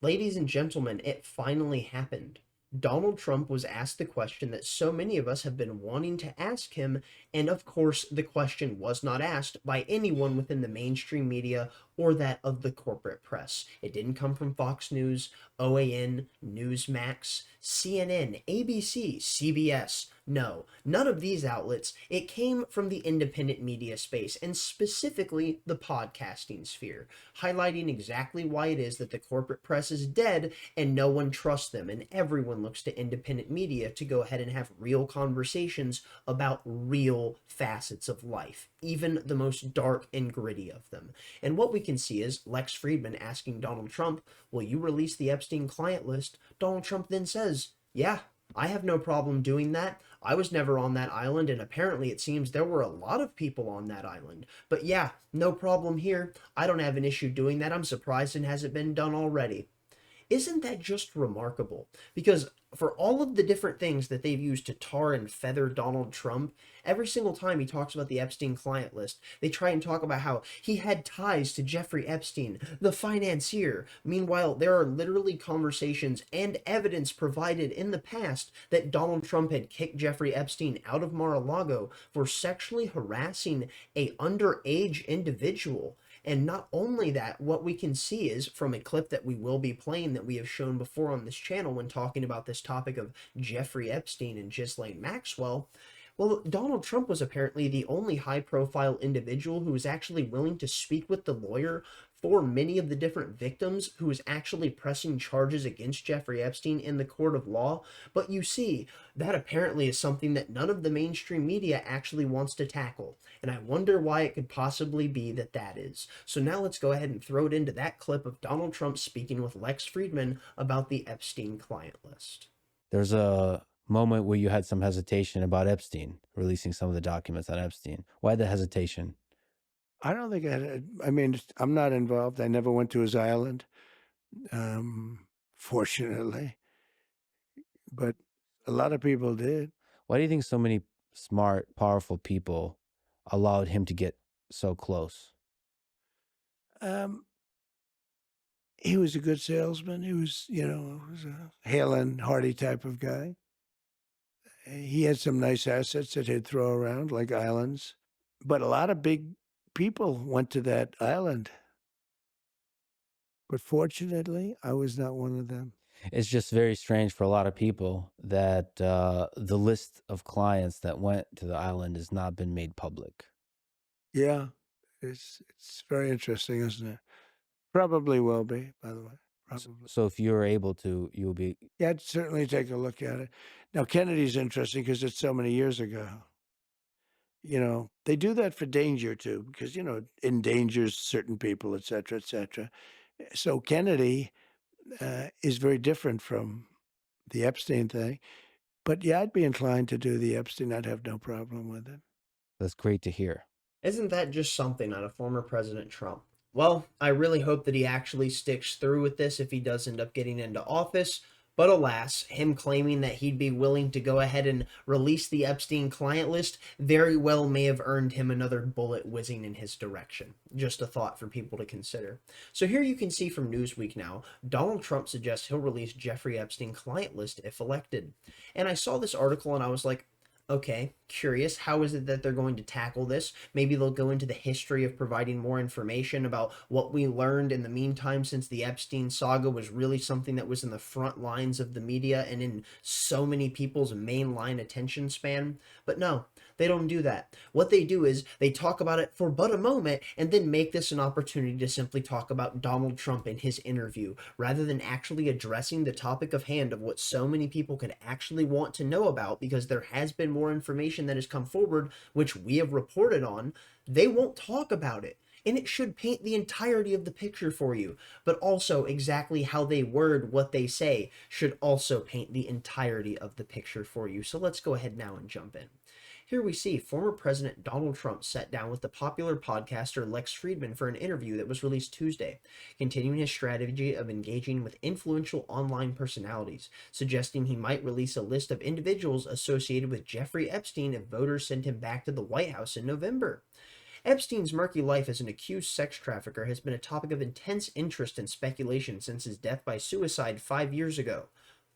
Ladies and gentlemen, it finally happened. Donald Trump was asked the question that so many of us have been wanting to ask him, and of course, the question was not asked by anyone within the mainstream media or that of the corporate press. It didn't come from Fox News, OAN, Newsmax, CNN, ABC, CBS. No, none of these outlets. It came from the independent media space, and specifically the podcasting sphere, highlighting exactly why it is that the corporate press is dead and no one trusts them, and everyone looks to independent media to go ahead and have real conversations about real facets of life, even the most dark and gritty of them. And what we can see is Lex Fridman asking Donald Trump, will you release the Epstein client list? Donald Trump then says, yeah, I have no problem doing that. I was never on that island, and apparently it seems there were a lot of people on that island. But yeah, no problem here. I don't have an issue doing that. I'm surprised it hasn't been done already. Isn't that just remarkable? Because for all of the different things that they've used to tar and feather Donald Trump, every single time he talks about the Epstein client list, they try and talk about how he had ties to Jeffrey Epstein, the financier. Meanwhile, there are literally conversations and evidence provided in the past that Donald Trump had kicked Jeffrey Epstein out of Mar-a-Lago for sexually harassing a underage individual. And not only that, what we can see is from a clip that we will be playing that we have shown before on this channel when talking about this topic of Jeffrey Epstein and Ghislaine Maxwell. Well, Donald Trump was apparently the only high profile individual who was actually willing to speak with the lawyer for many of the different victims who was actually pressing charges against Jeffrey Epstein in the court of law. But you see, that apparently is something that none of the mainstream media actually wants to tackle. And I wonder why it could possibly be that that is. So now let's go ahead and throw it into that clip of Donald Trump speaking with Lex Fridman about the Epstein client list. There's a moment where you had some hesitation about Epstein, releasing some of the documents on Epstein. Why the hesitation? I don't think I mean, I'm not involved. I never went to his island, fortunately, but a lot of people did. Why do you think so many smart, powerful people allowed him to get so close? He was a good salesman. He was, was a hale and hearty type of guy. He had some nice assets that he'd throw around, like islands. But a lot of big people went to that island. But fortunately, I was not one of them. It's just very strange for a lot of people that the list of clients that went to the island has not been made public. Yeah, it's very interesting, isn't it? Probably will be, by the way. Probably. So if you're able to, you'll be. Yeah, I'd certainly take a look at it. Now, Kennedy's interesting because it's so many years ago. They do that for danger too, because, endangers certain people, et cetera, et cetera. So Kennedy is very different from the Epstein thing. But yeah, I'd be inclined to do the Epstein. I'd have no problem with it. That's great to hear. Isn't that just something on a former President Trump? Well, I really hope that he actually sticks through with this if he does end up getting into office. But alas, him claiming that he'd be willing to go ahead and release the Epstein client list very well may have earned him another bullet whizzing in his direction. Just a thought for people to consider. So here you can see from Newsweek now, Donald Trump suggests he'll release Jeffrey Epstein client list if elected. And I saw this article and I was like, okay, curious. How is it that they're going to tackle this? Maybe they'll go into the history of providing more information about what we learned in the meantime, since the Epstein saga was really something that was in the front lines of the media and in so many people's mainline attention span. But no, they don't do that. What they do is they talk about it for but a moment and then make this an opportunity to simply talk about Donald Trump in his interview, rather than actually addressing the topic of hand of what so many people could actually want to know about, because there has been more information that has come forward, which we have reported on. They won't talk about it. And it should paint the entirety of the picture for you. But also exactly how they word what they say should also paint the entirety of the picture for you. So let's go ahead now and jump in. Here we see former President Donald Trump sat down with the popular podcaster Lex Fridman for an interview that was released Tuesday, continuing his strategy of engaging with influential online personalities, suggesting he might release a list of individuals associated with Jeffrey Epstein if voters sent him back to the White House in November. Epstein's murky life as an accused sex trafficker has been a topic of intense interest and speculation since his death by suicide 5 years ago.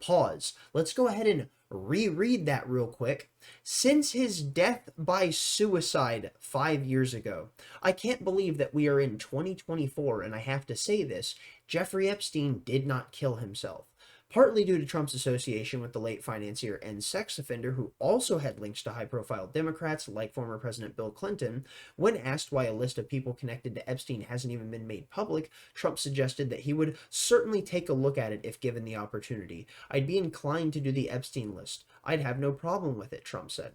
Pause. Let's go ahead and reread that real quick. Since his death by suicide 5 years ago. I can't believe that we are in 2024, and I have to say this, Jeffrey Epstein did not kill himself. Partly due to Trump's association with the late financier and sex offender who also had links to high-profile Democrats like former President Bill Clinton, when asked why a list of people connected to Epstein hasn't even been made public, Trump suggested that he would certainly take a look at it if given the opportunity. I'd be inclined to do the Epstein list. I'd have no problem with it, Trump said.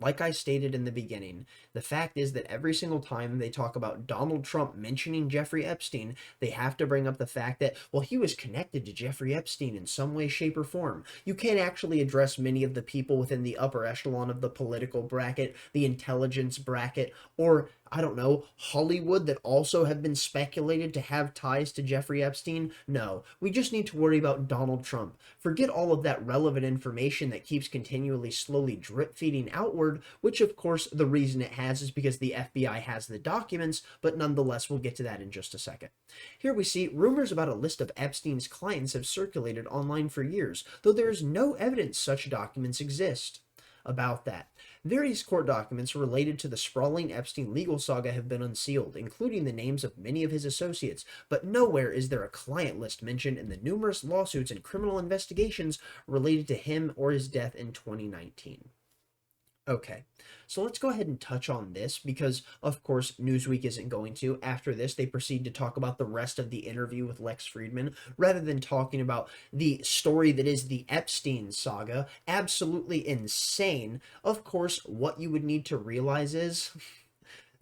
Like I stated in the beginning, the fact is that every single time they talk about Donald Trump mentioning Jeffrey Epstein, they have to bring up the fact that, well, he was connected to Jeffrey Epstein in some way, shape, or form. You can't actually address many of the people within the upper echelon of the political bracket, the intelligence bracket, or I don't know, Hollywood that also have been speculated to have ties to Jeffrey Epstein? No, we just need to worry about Donald Trump. Forget all of that relevant information that keeps continually slowly drip feeding outward, which of course the reason it has is because the FBI has the documents, but nonetheless we'll get to that in just a second. Here we see rumors about a list of Epstein's clients have circulated online for years, though there is no evidence such documents exist. About that. Various court documents related to the sprawling Epstein legal saga have been unsealed, including the names of many of his associates, but nowhere is there a client list mentioned in the numerous lawsuits and criminal investigations related to him or his death in 2019. Okay, so let's go ahead and touch on this because, of course, Newsweek isn't going to. After this, they proceed to talk about the rest of the interview with Lex Fridman rather than talking about the story that is the Epstein Saga. Absolutely insane. Of course, what you would need to realize is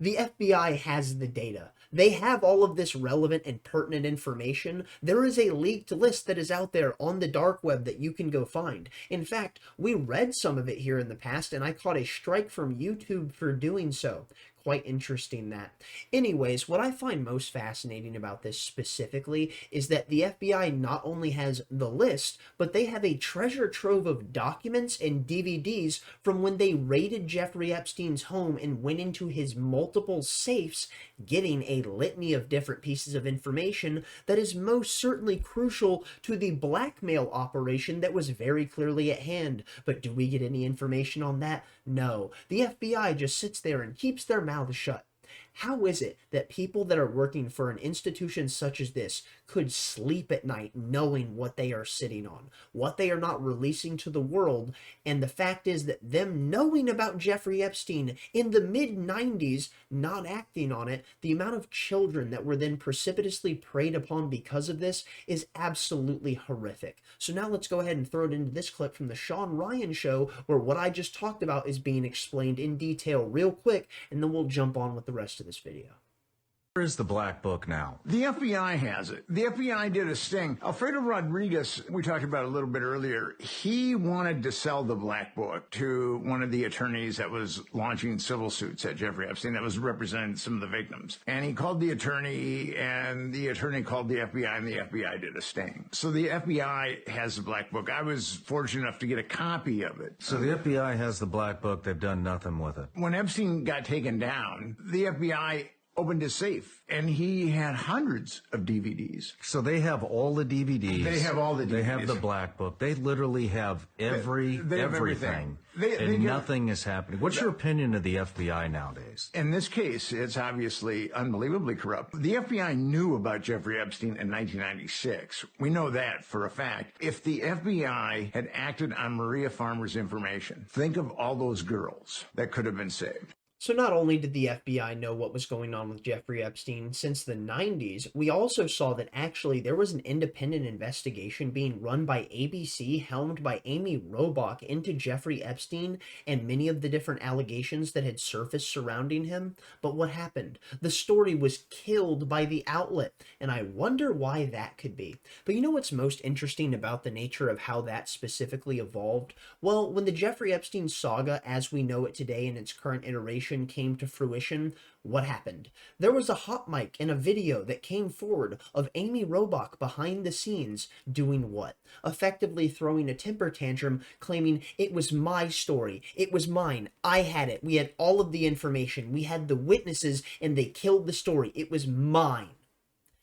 the FBI has the data. They have all of this relevant and pertinent information. There is a leaked list that is out there on the dark web that you can go find. In fact, we read some of it here in the past, and I caught a strike from YouTube for doing so. Quite interesting that. Anyways, what I find most fascinating about this specifically is that the FBI not only has the list, but they have a treasure trove of documents and DVDs from when they raided Jeffrey Epstein's home and went into his multiple safes, getting a litany of different pieces of information that is most certainly crucial to the blackmail operation that was very clearly at hand. But do we get any information on that? No. The FBI just sits there and keeps their mouths shut. How is it that people that are working for an institution such as this could sleep at night knowing what they are sitting on, what they are not releasing to the world? And the fact is that them knowing about Jeffrey Epstein in the mid-90s, not acting on it, the amount of children that were then precipitously preyed upon because of this is absolutely horrific. So now let's go ahead and throw it into this clip from the Sean Ryan show where what I just talked about is being explained in detail real quick, and then we'll jump on with the rest of this video. Where is the black book now? The FBI has it. The FBI did a sting. Alfredo Rodriguez, we talked about a little bit earlier, he wanted to sell the black book to one of the attorneys that was launching civil suits at Jeffrey Epstein that was representing some of the victims. And he called the attorney, and the attorney called the FBI, and the FBI did a sting. So the FBI has the black book. I was fortunate enough to get a copy of it. So the FBI has the black book. They've done nothing with it. When Epstein got taken down, the FBI opened his safe, and he had hundreds of DVDs. So they have all the DVDs. They have all the DVDs. They have the black book. They literally have They have everything. everything. Nothing is happening. What's your opinion of the FBI nowadays? In this case, it's obviously unbelievably corrupt. The FBI knew about Jeffrey Epstein in 1996. We know that for a fact. If the FBI had acted on Maria Farmer's information, think of all those girls that could have been saved. So not only did the FBI know what was going on with Jeffrey Epstein since the 90s, we also saw that actually there was an independent investigation being run by ABC, helmed by Amy Robach, into Jeffrey Epstein and many of the different allegations that had surfaced surrounding him. But what happened? The story was killed by the outlet, and I wonder why that could be. But you know what's most interesting about the nature of how that specifically evolved? Well, when the Jeffrey Epstein saga, as we know it today in its current iteration, information came to fruition, what happened? There was a hot mic in a video that came forward of Amy Robach behind the scenes doing what? Effectively throwing a temper tantrum, claiming it was my story, it was mine, I had it, we had all of the information, we had the witnesses, and they killed the story, it was mine.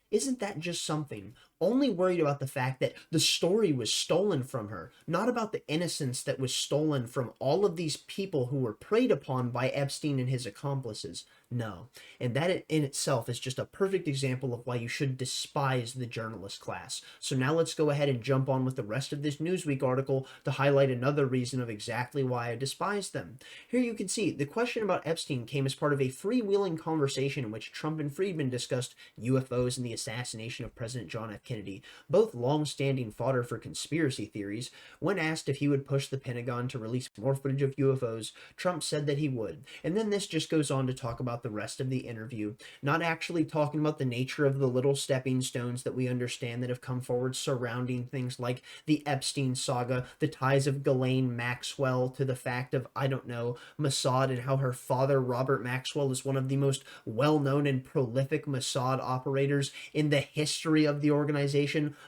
Isn't that just something? Only worried about the fact that the story was stolen from her, not about the innocence that was stolen from all of these people who were preyed upon by Epstein and his accomplices. No. And that in itself is just a perfect example of why you should despise the journalist class. So now let's go ahead and jump on with the rest of this Newsweek article to highlight another reason of exactly why I despise them. Here you can see the question about Epstein came as part of a freewheeling conversation in which Trump and Fridman discussed UFOs and the assassination of President John F. Kennedy, both long-standing fodder for conspiracy theories. When asked if he would push the Pentagon to release more footage of UFOs, Trump said that he would. And then this just goes on to talk about the rest of the interview, not actually talking about the nature of the little stepping stones that we understand that have come forward surrounding things like the Epstein Saga, the ties of Ghislaine Maxwell to the fact of, I don't know, Mossad, and how her father, Robert Maxwell, is one of the most well-known and prolific Mossad operators in the history of the organization.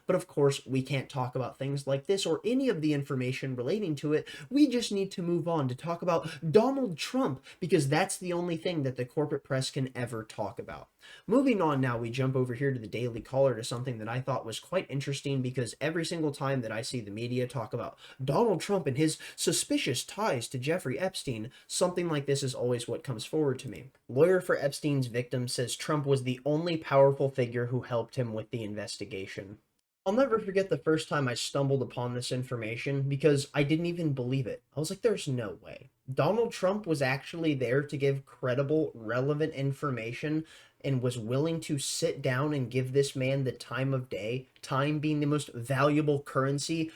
But of course, we can't talk about things like this or any of the information relating to it. We just need to move on to talk about Donald Trump, because that's the only thing that the corporate press can ever talk about. Moving on now, we jump over here to the Daily Caller to something that I thought was quite interesting, because every single time that I see the media talk about Donald Trump and his suspicious ties to Jeffrey Epstein, something like this is always what comes forward to me. Lawyer for Epstein's victim says Trump was the only powerful figure who helped him with the investigation. I'll never forget the first time I stumbled upon this information, because I didn't even believe it. I was like, there's no way. Donald Trump was actually there to give credible, relevant information and was willing to sit down and give this man the time of day, time being the most valuable currency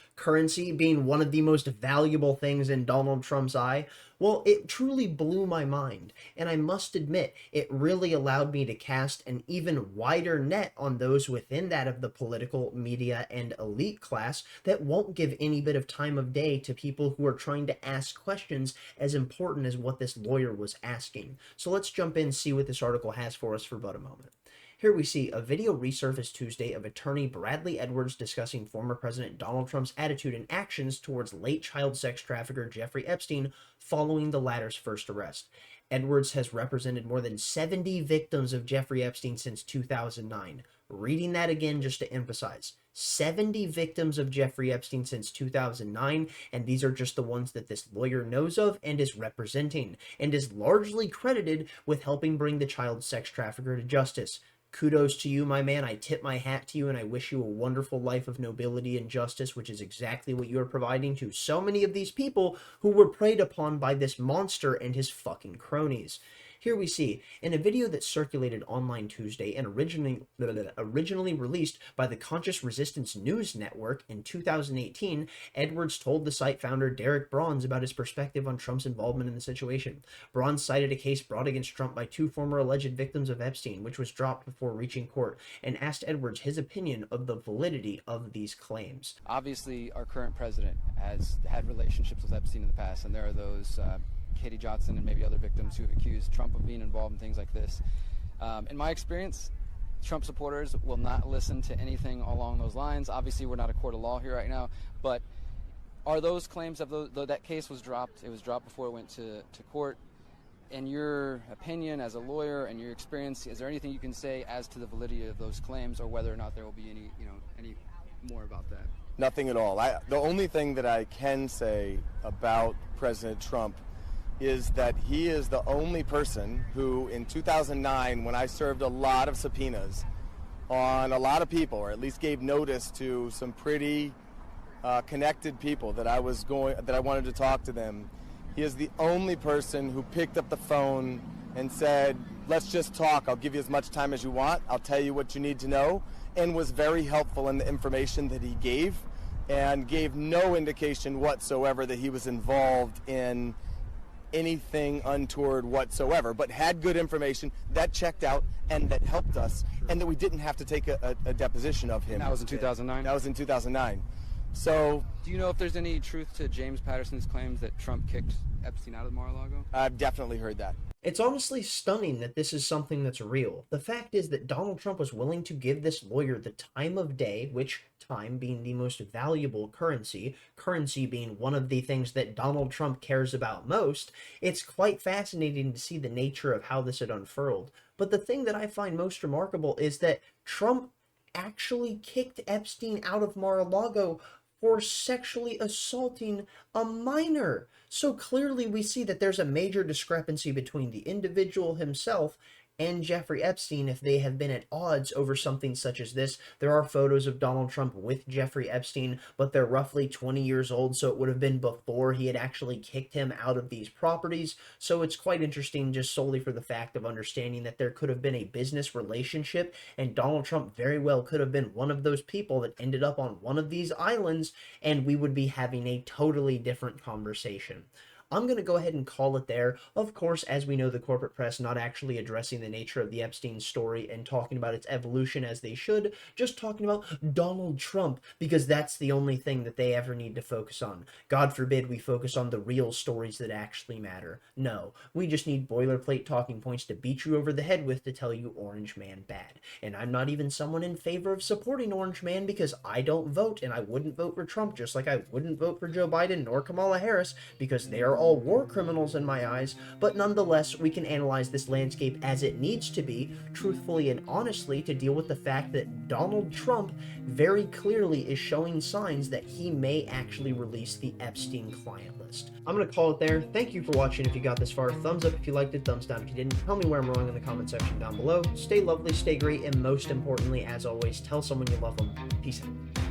being one of the most valuable things in Donald Trump's eye. Well, it truly blew my mind, and I must admit, it really allowed me to cast an even wider net on those within that of the political, media, and elite class that won't give any bit of time of day to people who are trying to ask questions as important as what this lawyer was asking. So let's jump in and see what this article has for us for but a moment. Here we see a video resurfaced Tuesday of attorney Bradley Edwards discussing former President Donald Trump's attitude and actions towards late child sex trafficker Jeffrey Epstein following the latter's first arrest. Edwards has represented more than 70 victims of Jeffrey Epstein since 2009. Reading that again just to emphasize. 70 victims of Jeffrey Epstein since 2009, and these are just the ones that this lawyer knows of and is representing, and is largely credited with helping bring the child sex trafficker to justice. Kudos to you, my man. I tip my hat to you, and I wish you a wonderful life of nobility and justice, which is exactly what you are providing to so many of these people who were preyed upon by this monster and his fucking cronies. Here we see, in a video that circulated online Tuesday and originally released by the Conscious Resistance News Network in 2018, Edwards told the site founder Derek Braun's about his perspective on Trump's involvement in the situation. Braun cited a case brought against Trump by two former alleged victims of Epstein, which was dropped before reaching court, and asked Edwards his opinion of the validity of these claims. Obviously, our current president has had relationships with Epstein in the past, and there are those Katie Johnson and maybe other victims who have accused Trump of being involved in things like this. In my experience, Trump supporters will not listen to anything along those lines. Obviously, we're not a court of law here right now, but are those claims of that case was dropped? It was dropped before it went to court. In your opinion as a lawyer and your experience, is there anything you can say as to the validity of those claims, or whether or not there will be any more about that? Nothing at all. The only thing that I can say about President Trump is that he is the only person who, in 2009, when I served a lot of subpoenas on a lot of people, or at least gave notice to some pretty connected people that I wanted to talk to them, he is the only person who picked up the phone and said, let's just talk. I'll give you as much time as you want. I'll tell you what you need to know, and was very helpful in the information that he gave, and gave no indication whatsoever that he was involved in anything untoward whatsoever, but had good information that checked out and that helped us, and that we didn't have to take a deposition of him. That was in 2009? That was in 2009. So, do you know if there's any truth to James Patterson's claims that Trump kicked Epstein out of Mar-a-Lago? I've definitely heard that. It's honestly stunning that this is something that's real. The fact is that Donald Trump was willing to give this lawyer the time of day, which time being the most valuable currency being one of the things that Donald Trump cares about most. It's quite fascinating to see the nature of how this had unfurled. But the thing that I find most remarkable is that Trump actually kicked Epstein out of Mar-a-Lago for sexually assaulting a minor. So clearly we see that there's a major discrepancy between the individual himself and Jeffrey Epstein if they have been at odds over something such as this. There are photos of Donald Trump with Jeffrey Epstein, but they're roughly 20 years old, so it would have been before he had actually kicked him out of these properties. So it's quite interesting just solely for the fact of understanding that there could have been a business relationship, and Donald Trump very well could have been one of those people that ended up on one of these islands, and we would be having a totally different conversation. I'm going to go ahead and call it there. Of course, as we know, the corporate press not actually addressing the nature of the Epstein story and talking about its evolution as they should, just talking about Donald Trump, because that's the only thing that they ever need to focus on. God forbid we focus on the real stories that actually matter. No, we just need boilerplate talking points to beat you over the head with to tell you Orange Man bad. And I'm not even someone in favor of supporting Orange Man because I don't vote, and I wouldn't vote for Trump just like I wouldn't vote for Joe Biden nor Kamala Harris because they are all war criminals in my eyes. But nonetheless, we can analyze this landscape as it needs to be, truthfully and honestly, to deal with the fact that Donald Trump very clearly is showing signs that he may actually release the Epstein client list. I'm going to call it there. Thank you for watching if you got this far. Thumbs up if you liked it, thumbs down if you didn't. Tell me where I'm wrong in the comment section down below. Stay lovely, stay great, and most importantly, as always, tell someone you love them. Peace out.